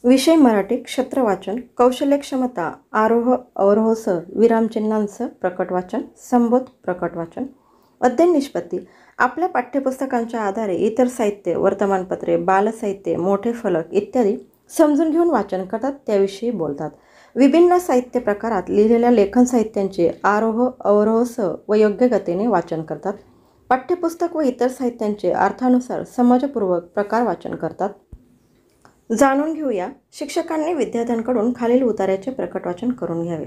विषय मराठी क्षेत्रवाचन कौशल्यक्षमता आरोह अवरोहसह विरामचिन्हांसह प्रकटवाचन संबोध प्रकटवाचन अध्ययन निष्पत्ती आपल्या पाठ्यपुस्तकांच्या आधारे इतर साहित्य वर्तमानपत्रे बालसाहित्य मोठे फलक इत्यादी समजून घेऊन वाचन करतात, त्याविषयी बोलतात. विभिन्न साहित्य प्रकारात लिहिलेल्या लेखन साहित्यांचे आरोह अवरोहसह व योग्य गतीने वाचन करतात. पाठ्यपुस्तक व इतर साहित्यांचे अर्थानुसार समजपूर्वक प्रकार वाचन करतात. जाणून घेऊया. शिक्षकांनी विद्यार्थ्यांकडून खालील उतार्याचे प्रकटवाचन करून घ्यावे.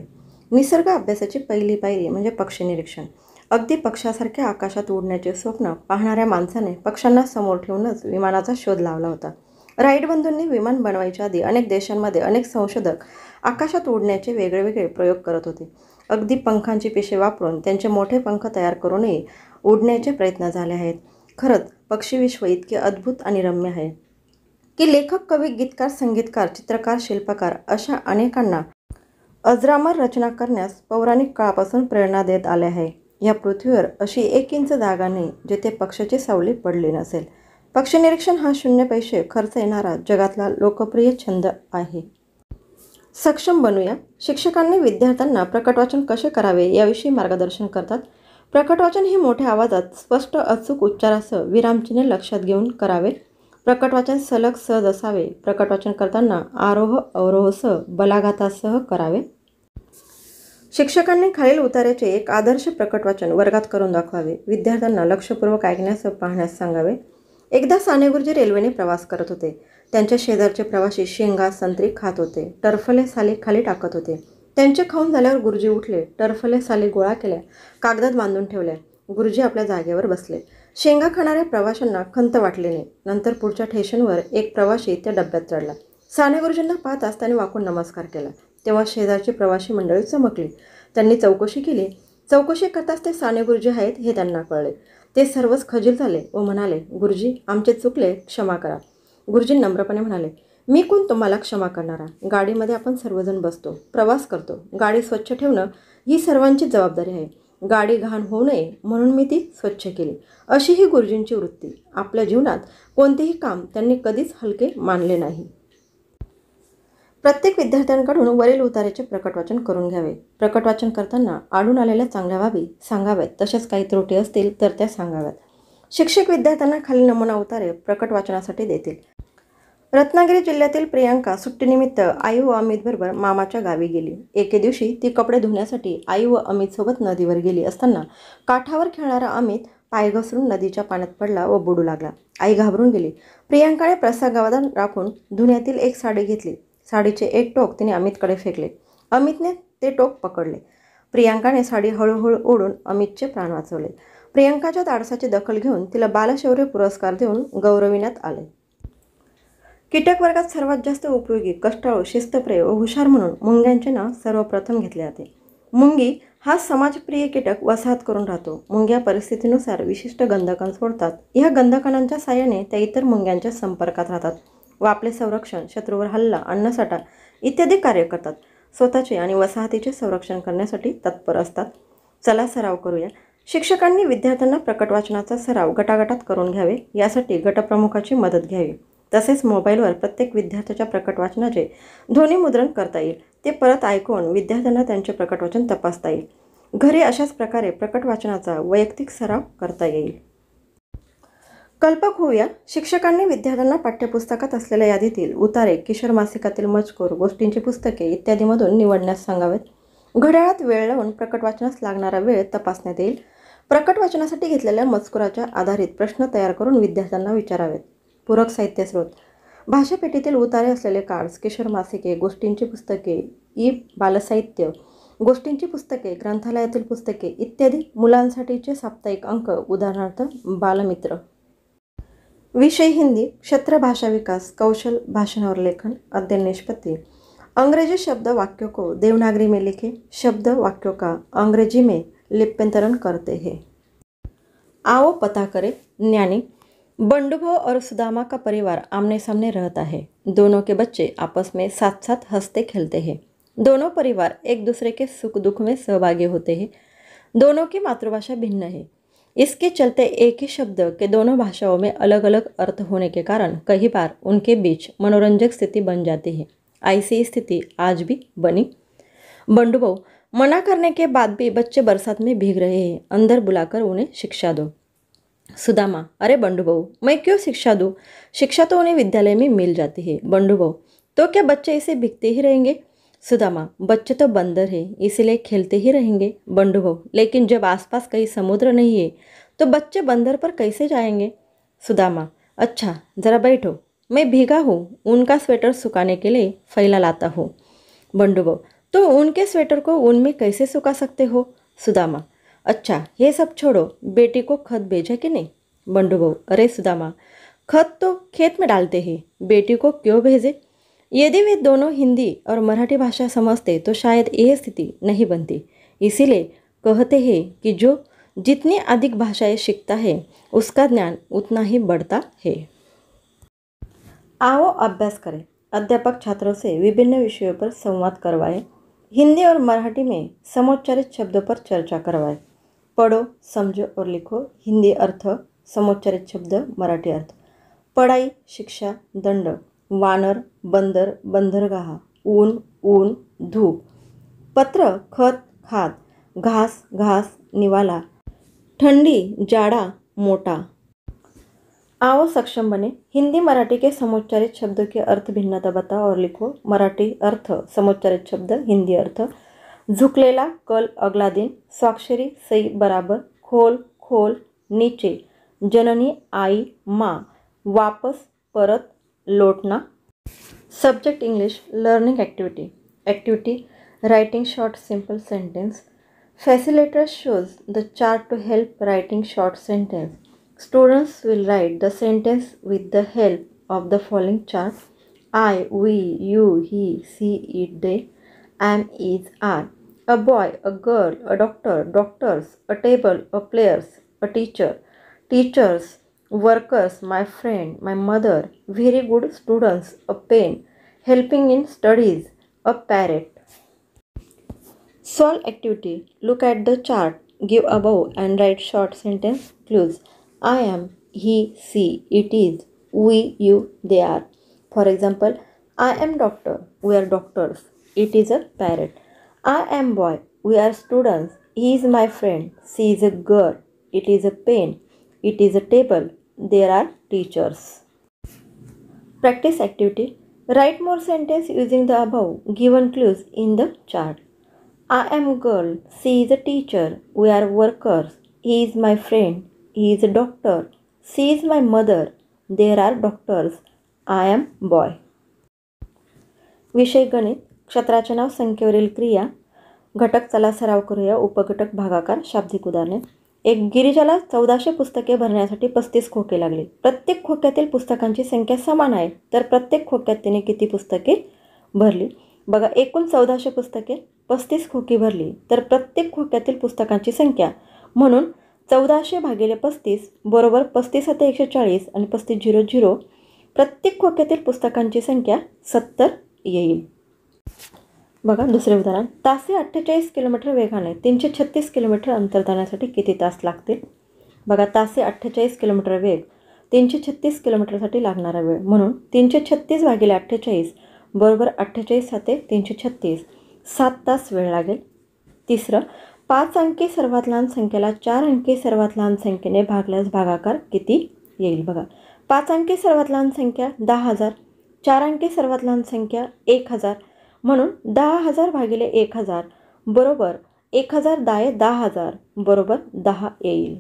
निसर्ग अभ्यासाची पहिली पायरी म्हणजे पक्षी निरीक्षण. अगदी पक्षासारख्या आकाशात उडण्याचे स्वप्न पाहणाऱ्या माणसाने पक्ष्यांना समोर ठेवूनच विमानाचा शोध लावला होता. राईट बंधूंनी विमान बनवायच्या आधी अनेक देशांमध्ये अनेक संशोधक आकाशात उडण्याचे वेगवेगळे प्रयोग करत होते. अगदी पंखांची पिशे वापरून त्यांचे मोठे पंख तयार करूनही उडण्याचे प्रयत्न झाले आहेत. खरंच पक्षीविश्व इतके अद्भुत आणि रम्य आहे की लेखक, कवी, गीतकार, संगीतकार, चित्रकार, शिल्पकार अशा अनेकांना अजरामर रचना करण्यास पौराणिक काळापासून प्रेरणा देत आले आहे. या पृथ्वीवर अशी 1 इंच जागा नाही जिथे पक्षाची सावली पडली नसेल. पक्षी निरीक्षण हा 0 पैसे खर्च येणारा जगातला लोकप्रिय छंद आहे. सक्षम बनूया. शिक्षकांनी विद्यार्थ्यांना प्रकटवाचन कसे करावे याविषयी मार्गदर्शन करतात. प्रकटवाचन हे मोठ्या आवाजात स्पष्ट अचूक उच्चारासह विरामचिन्हे लक्षात घेऊन करावे. प्रकटवाचन सलग सहज असावे. प्रकटवाचन करताना आरोह अवरोहसह बलाघातासह करावे. शिक्षकांनी खालील उतार्याचे एक आदर्श प्रकटवाचन वर्गात करून दाखवावे. विद्यार्थ्यांना लक्षपूर्वक ऐकण्यास व पाहण्यास सांगावे. एकदा साने गुरुजी रेल्वेने प्रवास करत होते. त्यांच्या शेजारचे प्रवासी शेंगा संत्री खात होते. टरफले साली खाली टाकत होते. त्यांचे खाऊन झाल्यावर गुरुजी उठले. टरफले साली गोळा केल्या, कागदात बांधून ठेवल्या. गुरुजी आपल्या जागेवर बसले. शेंगा खाणाऱ्या प्रवाशांना खंत वाटली नाही. नंतर पुढच्या स्टेशनवर एक प्रवासी त्या डब्यात चढला. साने गुरुजींना पाहताच त्याने वाकून नमस्कार केला. तेव्हा शेजारची प्रवासी मंडळी चमकली. त्यांनी चौकशी केली. चौकशी करताच ते साने गुरुजी आहेत हे त्यांना कळले. ते सर्वच खजील झाले व म्हणाले, गुरुजी आमचे चुकले, क्षमा करा. गुरुजी नम्रपणे म्हणाले, मी कोण तुम्हाला क्षमा करणारा? गाडीमध्ये आपण सर्वजण बसतो, प्रवास करतो. गाडी स्वच्छ ठेवणं ही सर्वांची जबाबदारी आहे. गाडी घाण होऊ नये म्हणून मी ती स्वच्छ केली, अशी ही गुरुजींची वृत्ती. आपल्या जीवनात कोणतेही काम त्यांनी कधीच हलके मानले नाही. प्रत्येक विद्यार्थ्यांकडून वरील उतार्याचे प्रकटवाचन करून घ्यावे. प्रकटवाचन करताना आढळून आलेल्या चांगल्या बाबी सांगाव्यात. तसेच काही त्रुटी असतील तर त्या सांगाव्यात. शिक्षक विद्यार्थ्यांना खालील नमुना उतारे प्रकटवाचनासाठी देतील. रत्नागिरी जिल्ह्यातील प्रियांका सुट्टीनिमित्त आई व अमितबरोबर मामाच्या गावी गेली. एके दिवशी ती कपडे धुण्यासाठी आई व अमितसोबत नदीवर गेली असताना काठावर खेळणारा अमित पाय घसरून नदीच्या पाण्यात पडला व बुडू लागला. आई घाबरून गेली. प्रियांकाने प्रसागावधान राखून धुण्यातील एक साडी घेतली. साडीचे एक टोक तिने अमितकडे फेकले. अमितने ते टोक पकडले. प्रियांकाने साडी हळूहळू ओढून अमितचे प्राण वाचवले. प्रियांकाच्या धाडसाची दखल घेऊन तिला बालशौर्य पुरस्कार देऊन गौरविण्यात आले. कीटक वर्गात सर्वात जास्त उपयोगी, कष्टाळू, शिस्तप्रिय व हुशार म्हणून मुंग्यांचे नाव सर्वप्रथम घेतले जाते. मुंगी हा समाजप्रिय कीटक वसाहत करून राहतो. मुंग्या परिस्थितीनुसार विशिष्ट गंधकण सोडतात. या गंधकणांच्या साहाय्याने त्या इतर मुंग्यांच्या संपर्कात राहतात व आपले संरक्षण, शत्रूवर हल्ला, अन्नसाठा इत्यादी कार्य करतात. स्वतःचे आणि वसाहतीचे संरक्षण करण्यासाठी तत्पर असतात. चला सराव करूया. शिक्षकांनी विद्यार्थ्यांना प्रकटवाचनाचा सराव गटागटात करून घ्यावे. यासाठी गटप्रमुखाची मदत घ्यावी. तसेच मोबाईलवर प्रत्येक विद्यार्थ्याच्या प्रकटवाचनाचे ध्वनिमुद्रण करता येईल. ते परत ऐकून विद्यार्थ्यांना त्यांचे प्रकटवाचन तपासता येईल. घरी अशाच प्रकारे प्रकटवाचनाचा वैयक्तिक सराव करता येईल. कल्पक होऊया. शिक्षकांनी विद्यार्थ्यांना पाठ्यपुस्तकात असलेल्या यादीतील उतारे, किशोर मासिकातील मजकूर, गोष्टींची पुस्तके इत्यादीमधून निवडण्यास सांगावेत. घड्याळात वेळ लावून प्रकटवाचनास लागणारा वेळ तपासण्यात येईल. प्रकटवाचनासाठी घेतलेल्या मजकुराच्या आधारित प्रश्न तयार करून विद्यार्थ्यांना विचारावेत. पूरक साहित्य स्रोत: भाषापेठीतील उतारे असलेले कार्ड्स, किशोर मासिके, गोष्टींची पुस्तके, बालसाहित्य, गोष्टींची पुस्तके, ग्रंथालयातील पुस्तके इत्यादी. मुलांसाठीचे साप्ताहिक अंक, उदाहरणार्थ बालमित्र. विषय हिंदी. क्षेत्र भाषा विकास, कौशल भाषणावर लेखन. अध्ययन निष्पत्ति. अंग्रेजी शब्द वाक्यों को देवनागरी में लिखे. शब्द वाक्यों का अंग्रेजी में लिप्यंतरण करते हैं. आओ पता करें. ज्ञानी: बंडूभाऊ और सुदामा का परिवार आमने सामने रहता है. दोनों के बच्चे आपस में साथ साथ हंसते खेलते हैं. दोनों परिवार एक दूसरे के सुख दुख में सहभागी होते हैं. दोनों की मातृभाषा भिन्न है. इसके चलते एक ही शब्द के दोनों भाषाओं में अलग अलग अर्थ होने के कारण कई बार उनके बीच मनोरंजक स्थिति बन जाती है। ऐसी स्थिति आज भी बनी। बंडू बहू, मना करने के बाद भी बच्चे बरसात में भीग रहे हैं, अंदर बुलाकर उन्हें शिक्षा दो। सुदामा, अरे बंडू बहू, मैं क्यों शिक्षा दूँ? शिक्षा तो उन्हें विद्यालय में मिल जाती है। बंडू बहू, तो क्या बच्चे इसे भीगते ही रहेंगे? सुदामा, बच्चे तो बंदर है, इसलिए खेलते ही रहेंगे। बंडू बहू, लेकिन जब आसपास कहीं समुद्र नहीं है तो बच्चे बंदर पर कैसे जाएंगे? सुदामा, अच्छा जरा बैठो, मैं भीगा हूँ, उनका स्वेटर सुखाने के लिए फैला लाता हूँ। बंडू बहू, तो उनके स्वेटर को ऊन में कैसे सुखा सकते हो? सुदामा, अच्छा ये सब छोड़ो, बेटी को खत भेजा कि नहीं? बंडू बहू, अरे सुदामा, खत तो खेत में डालते हैं, बेटी को क्यों भेजे? यदि वे दोनों हिंदी और मराठी भाषा समझते तो शायद यह स्थिति नहीं बनती। इसीलिए कहते हैं कि जो जितनी अधिक भाषाएं सीखता है उसका ज्ञान उतना ही बढ़ता है। आओ अभ्यास करें। अध्यापक छात्रों से विभिन्न विषयों पर संवाद करवाए। हिंदी और मराठी में समोच्चारित शब्दों पर चर्चा करवाए। पढ़ो, समझो और लिखो। हिंदी अर्थ, समोच्चारित शब्द, मराठी अर्थ। पढ़ाई, शिक्षा, दंड, वानर, बंदर, बंदरगाह, ऊन, ऊन, धूप, पत्र, खत, खाद, घास, घास, निवाला, ठंडी, जाड़ा, मोटा। आओ सक्षम बने। हिंदी मराठी के समोच्चारित शब्दों के अर्थ भिन्नता बताओ और लिखो। मराठी अर्थ, समोच्चारित शब्द, हिंदी अर्थ। झुकलेला, कल, अगला दिन। स्वाक्षरी, सही, बराबर। खोल, खोल, नीचे। जननी, आई, माँ। वापस, परत, लौटना। Subject English, learning activity. Activity, writing short simple sentence. Facilitator shows the chart to help writing short sentence. Students will write the sentence with the help of the following chart: I, we, you, he, she, it, they, am, is, are. A boy, a girl, a doctor, doctors, a table, a players, a teacher, teachers, workers, my friend, my mother, very good students, a pen, helping in studies, a parrot. Solve activity. Look at the chart. Give above and write short sentence clues. I am, he, she, it is, we, you, they are. For example, I am doctor. We are doctors. It is a parrot. I am boy. We are students. He is my friend. She is a girl. It is a pen. It is a table. There are teachers. Practice activity. Write more sentence using the above given clues in the chart. I am girl, she is a teacher, we are workers, he is my friend, he is a doctor, she is my mother, there are doctors, I am boy. विषय गणित. क्षेत्राचे नाव, संख्येवरील क्रिया. घटक चला सराव करूया. उपघटक, भागाकार, शाब्दिक उदाहरणे. एक गिरिजाला 1400 पुस्तके भरण्यासाठी 35 खोके लागले. प्रत्येक खोक्यातील पुस्तकांची संख्या समान आहे, तर प्रत्येक खोक्यात तिने किती पुस्तके भरली? बघा, एकूण 1400 पुस्तके, 35 खोकी भरली, तर प्रत्येक खोक्यातील पुस्तकांची संख्या म्हणून 1400 भागिले 35 बरोबर 35 × 140 आणि 3500. प्रत्येक खोक्यातील पुस्तकांची संख्या 70 येईल. बघा दुसरे उदाहरण. तासे 48 किलोमीटर वेगाने 336 किलोमीटर अंतर जाण्यासाठी किती तास लागतील? बघा, तासे 48 किलोमीटर वेग, 336 किलोमीटरसाठी लागणारा वेळ म्हणून 336 भागिले 48 बरोबर 48 × 336, 7 तास वेळ लागेल. तिसरं, 5 अंकी सर्वात लहान संख्येला 4 अंकी सर्वात लहान संख्येने भागल्यास भागाकार किती येईल? बघा, 5 अंकी सर्वात लहान संख्या 10,000, 4 अंकी सर्वात लहान संख्या 1,000 म्हणून 10,000 भागिले 1,000 बरोबर 1,000 दाये 10,000 बरोबर 10 येईल.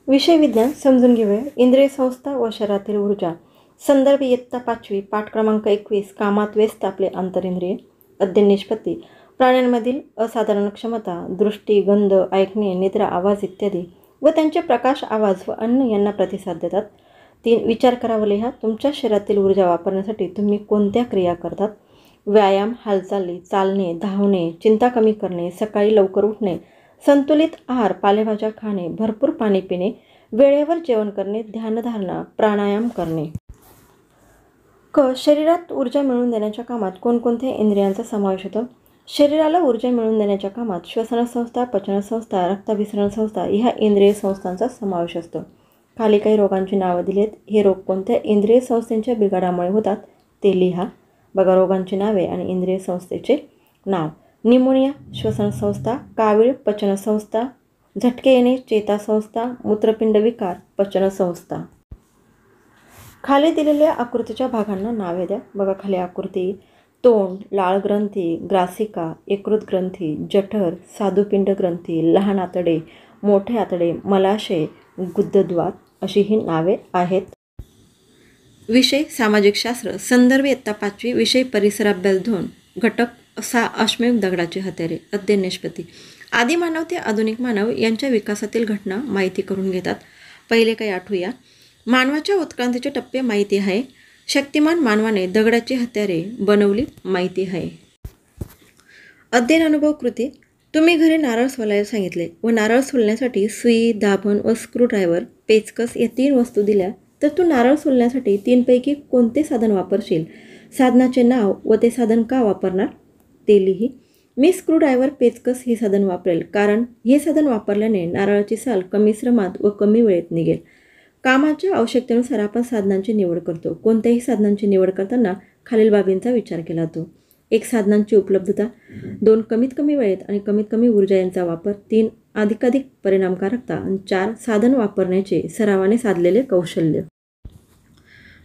विषय विज्ञान समजून घेऊया. इंद्रिय संस्था व शरीरातील ऊर्जा. संदर्भ इयत्ता 5वी, पाठ क्रमांक 21. कामात व्यस्त आपले अंतरिंद्रिय. अध्ययन निष्पत्ती. प्राण्यांमधील असाधारण क्षमता, दृष्टी, गंध, ऐकणे, निद्रा, आवाज इत्यादी व त्यांचे प्रकाश, आवाज व अन्न यांना प्रतिसाद देतात. 3. विचार करा व लिहा. तुमच्या शरीरातील ऊर्जा वापरण्यासाठी तुम्ही कोणत्या क्रिया करतात? व्यायाम, हालचाली, चालणे, धावणे, चिंता कमी करणे, सकाळी लवकर उठणे, संतुलित आहार, पालेभाज्या खाणे, भरपूर पाणी पिणे, वेळेवर जेवण करणे, ध्यानधारणा, प्राणायाम करणे. क. शरीरात ऊर्जा मिळवून देण्याच्या कामात कोणकोणत्या इंद्रियांचा समावेश होतो? शरीराला ऊर्जा मिळवून देण्याच्या कामात श्वसनसंस्था, पचनसंस्था, रक्ताभिसरण संस्था ह्या इंद्रिय संस्थांचा समावेश असतो. खाली काही रोगांची नावं दिलीत. हे रोग कोणत्या इंद्रिय संस्थेच्या बिघाडामुळे होतात ते लिहा. बघा रोगांची नावे आणि इंद्रिय संस्थेचे नाव. निमोनिया श्वसनसंस्था, कावीळ पचनसंस्था, झटके येणे चेतासंस्था, मूत्रपिंड विकार पचनसंस्था. खाली दिलेल्या आकृतीच्या भागांना नावे द्या. बघा खाली आकृती. तोंड, लाळ ग्रंथी, ग्रासिका, यकृत ग्रंथी, जठर, स्वादुपिंड ग्रंथी, लहान आतडे, मोठे आतडे, मलाशय, गुदद्वार अशी ही नावे आहेत. विषय सामाजिक शास्त्र. संदर्भ इयत्ता 5वी. विषय परिसराभ्यास 2. घटक 6. अश्मयुग दगडाची हत्यारे. अध्ययन निष्पत्ती. आदिमानव ते आधुनिक मानव यांच्या विकासातील घटना माहिती करून घेतात. पहिले काही आठवूया. मानवाच्या उत्क्रांतीचे टप्पे माहिती आहे. शक्तिमान मानवाने दगडाची हत्यारे बनवली माहिती आहे. अध्ययन अनुभव कृती. तुम्ही घरी नारळ सोलायला सांगितले व नारळ सोलण्यासाठी सुई, दाभण व स्क्रूड्रायव्हर, पेचकस या 3 वस्तू दिल्या तर तू नारळ सोलण्यासाठी 3 पैकी कोणते साधन वापरशील? साधनाचे नाव व ते साधन का वापरणार ते लिही. मी स्क्रूड्रायव्हर, पेचकस हे साधन वापरेल कारण हे साधन वापरल्याने नारळाची साल कमी श्रमात व कमी वेळेत निघेल. कामाच्या आवश्यकतेनुसार आपण साधनांची निवड करतो. कोणत्याही साधनांची निवड करताना खालील बाबींचा विचार केला जातो. 1. साधनांची उपलब्धता. 2. कमीत कमी वेळेत आणि कमीत कमी ऊर्जा यांचा वापर. 3. अधिकाधिक परिणामकारकता. आणि 4. साधन वापरण्याचे सरावाने साधलेले कौशल्य.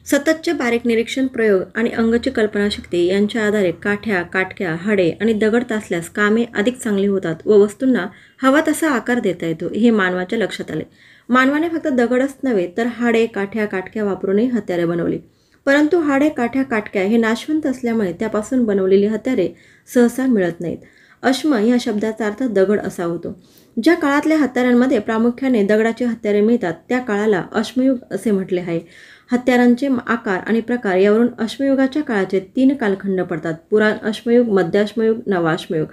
सततचे बारीक निरीक्षण, प्रयोग आणि अंगची कल्पनाशक्ती यांच्या आधारे काठ्या, काटक्या, हाडे आणि दगड तासल्यास कामे अधिक चांगली होतात व वस्तूंना हवा तसा आकार देता येतो हे मानवाच्या लक्षात आले. मानवाने फक्त दगडच नव्हे तर हाडे, काठ्या, काटक्या वापरूनही हत्यारे बनवली. परंतु हाडे, काठ्या, काटक्या हे नाशवंत असल्यामुळे त्यापासून बनवलेली हत्यारे सहसा मिळत नाहीत. अश्म या शब्दाचा अर्थ दगड असा होतो. ज्या काळातल्या हत्यारांमध्ये प्रामुख्याने दगडाची हत्यारे मिळतात त्या काळाला अश्मयुग असे म्हटले आहे. हत्यारांचे आकार आणि प्रकार यावरून अश्मयुगाच्या काळाचे 3 कालखंड पडतात. पुराण अश्मयुग, मध्य अश्मयुग, नवा अश्मयुग.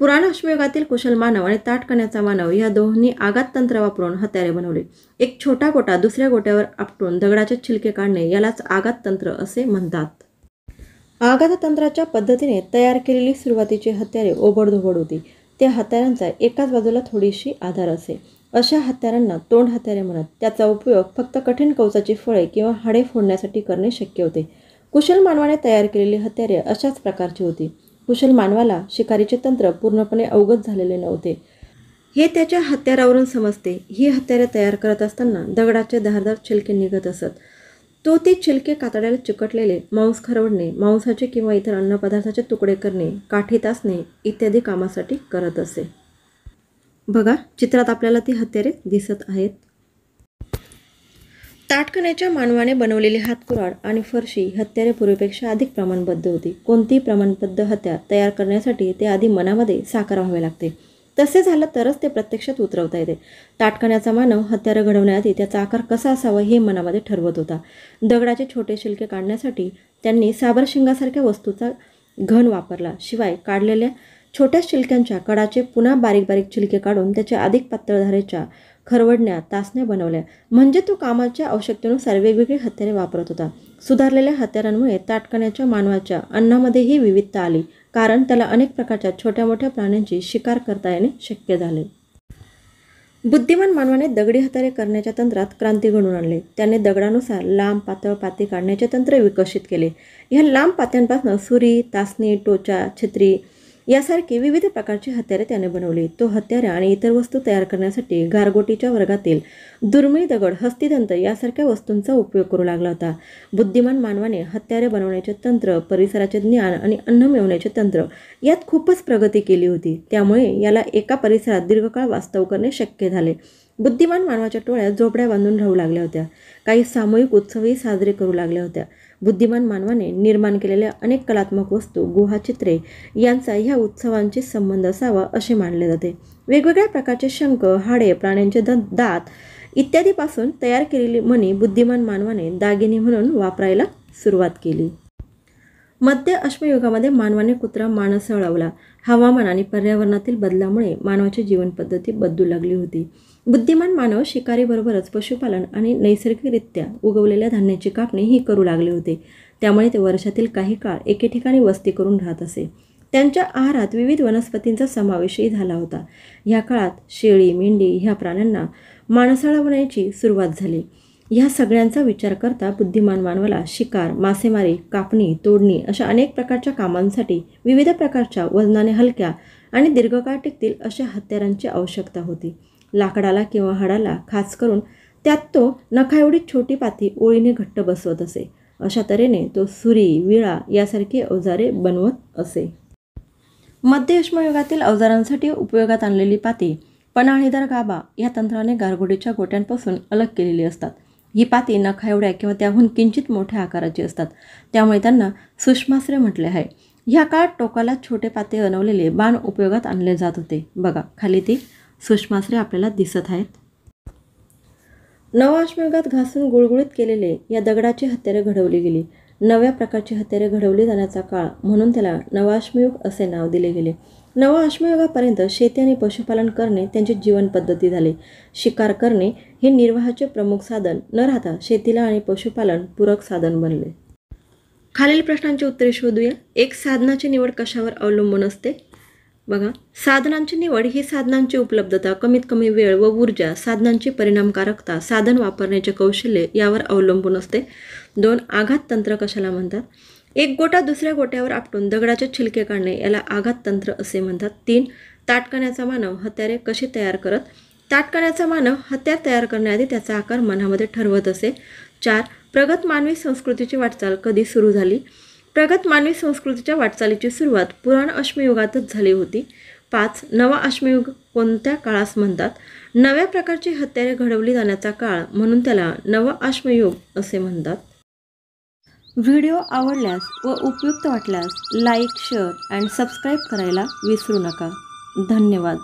पुराण अश्मयुगातील कुशल मानव आणि ताठकण्याचा मानव या दोन्ही आघात तंत्र वापरून हत्यारे बनवले. एक छोटा गोटा दुसऱ्या गोट्यावर आपटून दगडाचे छिलके काढणे यालाच आघात तंत्र असे म्हणतात. आघात तंत्राच्या पद्धतीने तयार केलेली सुरुवातीची हत्यारे ओबडधोबड होती. त्या हत्यारांचा एकाच बाजूला थोडीशी आधार असे. अशा हत्यारांना तोंड हत्यारे म्हणत. त्याचा उपयोग फक्त कठीण कवचाची फळे किंवा हाडे फोडण्यासाठी करणे शक्य होते. कुशल मानवाने तयार केलेली हत्यारे अशाच प्रकारची होती. कुशल मानवाला शिकारीचे तंत्र पूर्णपणे अवगत झालेले नव्हते हे त्याच्या हत्यारावरून समजते. ही हत्यारे तयार करत असताना दगडाचे धारदार छिलके निघत असत. तो ते छिलके कातड्याला चिकटलेले मांस खरवडणे, मांसाचे किंवा इतर अन्नपदार्थाचे तुकडे करणे, काठी तासणे इत्यादी कामासाठी करत असे. बघा चित्रात आपल्याला ती हत्यारे दिसत आहेत. ताठकण्याच्या मानवाने बनवलेली हातकुराड आणि फरशी हत्यारे पूर्वीपेक्षा अधिक प्रमाणबद्ध होती. कोणतीही प्रमाणबद्ध हत्यार तयार करण्यासाठी ते आधी मनामध्ये साकार व्हावे लागते. तसे झालं तरच ते प्रत्यक्षात उतरवता येते. ताठकण्याचा मानव हत्यारे घडवण्याआधी त्याचा आकार कसा असावा हे मनामध्ये ठरवत होता. दगडाचे छोटे शिलके काढण्यासाठी त्यांनी साबर शिंगासारख्या वस्तूचा घन वापरला. शिवाय काढलेल्या छोट्या शिलक्यांच्या कडाचे पुन्हा बारीक बारीक छिलके काढून त्याच्या अधिक पातळ धारेच्या खरवडण्या, तासण्या बनवल्या. म्हणजे तो कामाच्या आवश्यकतेनुसार वेगवेगळी हत्यारे वापरत होता. सुधारलेल्या हत्यारांमुळे ताठकण्याच्या मानवाच्या अन्नामध्येही विविधता आली कारण त्याला अनेक प्रकारच्या छोट्या मोठ्या प्राण्यांची शिकार करता येणे शक्य झाले. बुद्धिमान मानवाने दगडी हत्यारे करण्याच्या तंत्रात क्रांती घडवून आणली. त्याने दगडानुसार लांब पातळ पाती काढण्याचे तंत्र विकसित केले. ह्या लांब पात्यांपासून सुरी, तासणी, टोचा, छत्री यासारखी विविध प्रकारची हत्यारे त्याने बनवली. तो हत्यारे आणि इतर वस्तू तयार करण्यासाठी गारगोटीच्या वर्गातील दुर्मिळ दगड, हस्तिदंत यासारख्या वस्तूंचा उपयोग करू लागला होता. बुद्धिमान मानवाने हत्यारे बनवण्याचे तंत्र, परिसराचे ज्ञान आणि अन्न मिळवण्याचे तंत्र यात खूपच प्रगती केली होती. त्यामुळे याला एका परिसरात दीर्घकाळ वास्तव करणे शक्य झाले. बुद्धिमान मानवाच्या टोळ्या झोपड्या बांधून राहू लागल्या होत्या. काही सामूहिक उत्सवही साजरे करू लागल्या होत्या. बुद्धिमान मानवाने निर्माण केलेल्या अनेक कलात्मक वस्तू, गुहाचित्रे यांचा ह्या उत्सवांशी संबंध असावा असे मानले जाते. वेगवेगळ्या प्रकारचे शंख, हाडे, प्राण्यांचे दात इत्यादीपासून तयार केलेली मणी बुद्धिमान मानवाने दागिने म्हणून वापरायला सुरुवात केली. मध्य अश्मयुगामध्ये मानवाने कुत्रा माणूस वळवला. हवामान आणि पर्यावरणातील बदलामुळे मानवाची जीवनपद्धती बदलू लागली होती. बुद्धिमान मानव शिकारीबरोबरच पशुपालन आणि नैसर्गिकरित्या उगवलेल्या धान्याची कापणी ही करू लागले होते. त्यामुळे ते वर्षातील काही काळ एके ठिकाणी वस्ती करून राहत असे. त्यांच्या आहारात विविध वनस्पतींचा समावेशही झाला होता. ह्या काळात शेळी, मेंढी ह्या प्राण्यांना माणसाळा बनायची सुरुवात झाली. ह्या सगळ्यांचा विचार करता बुद्धिमान मानवाला शिकार, मासेमारी, कापणी, तोडणी अशा अनेक प्रकारच्या कामांसाठी विविध प्रकारच्या वजनाने हलक्या आणि दीर्घकाळ टिकतील अशा हत्यारांची आवश्यकता होती. लाकडाला किंवा हाडाला खास करून त्यात तो नखा एवढी छोटी पाती ओळीने घट्ट बसवत असे. अशा तऱ्हेने तो सुरी, विळा यासारखी अवजारे बनवत असे. मध्य अश्मयुगातील अवजारांसाठी उपयोगात आणलेली पाती पन्हाळीदार गाभा या तंत्राने गारगोटीच्या गोट्यांपासून अलग केलेली असतात. ही पाती नखा एवढ्या किंवा त्याहून किंचित मोठ्या आकाराची असतात, त्यामुळे त्यांना सूक्ष्मास्त्रे म्हटले आहे. ह्या काळात टोकाला छोटे पाते बनवलेले बाण उपयोगात आणले जात होते. बघा खाली ती सूक्ष्मास्त्रे आपल्याला दिसत आहेत. नवा अश्मयुगात घासून गुळगुळीत केलेले या दगडाची हत्यारे घडवली गेली. नव्या प्रकारची हत्यारे घडवली जाण्याचा काळ म्हणून त्याला नवा अश्मयुग असे नाव दिले गेले. नवा अश्मयुगापर्यंत शेती आणि पशुपालन करणे त्यांची जीवन पद्धती झाली. शिकार करणे हे निर्वाहाचे प्रमुख साधन न राहता शेतीला आणि पशुपालन पूरक साधन बनले. खालील प्रश्नांची उत्तरे शोधूया. एक साधनाची निवड कशावर अवलंबून असते? बघा, साधनांची निवड ही साधनांची उपलब्धता, कमीत कमी वेळ व ऊर्जा, साधनांची परिणामकारकता, साधन वापरण्याचे कौशल्य यावर अवलंबून असते. 2. आघात तंत्र कशाला म्हणतात? एक गोटा दुसऱ्या गोट्यावर आपटून दगडाचे छिलके काढणे याला आघात तंत्र असे म्हणतात. 3. ताटकण्याचा मानव हत्यारे कशी तयार करत? ताटकण्याचा मानव हत्यार तयार करण्याआधी त्याचा आकार मनामध्ये ठरवत असे. 4. प्रगत मानवी संस्कृतीची वाटचाल कधी सुरू झाली? प्रगत मानवी संस्कृतीच्या वाटचालीची सुरुवात पुराण अश्मयुगातच झाली होती. 5. नवा अश्मयुग कोणत्या काळास म्हणतात? नव्या प्रकारची हत्यारे घडवली जाण्याचा काळ म्हणून त्याला नव अश्मयुग असे म्हणतात. व्हिडिओ आवडल्यास व उपयुक्त वाटल्यास लाईक, शेअर अँड सबस्क्राईब करायला विसरू नका. धन्यवाद.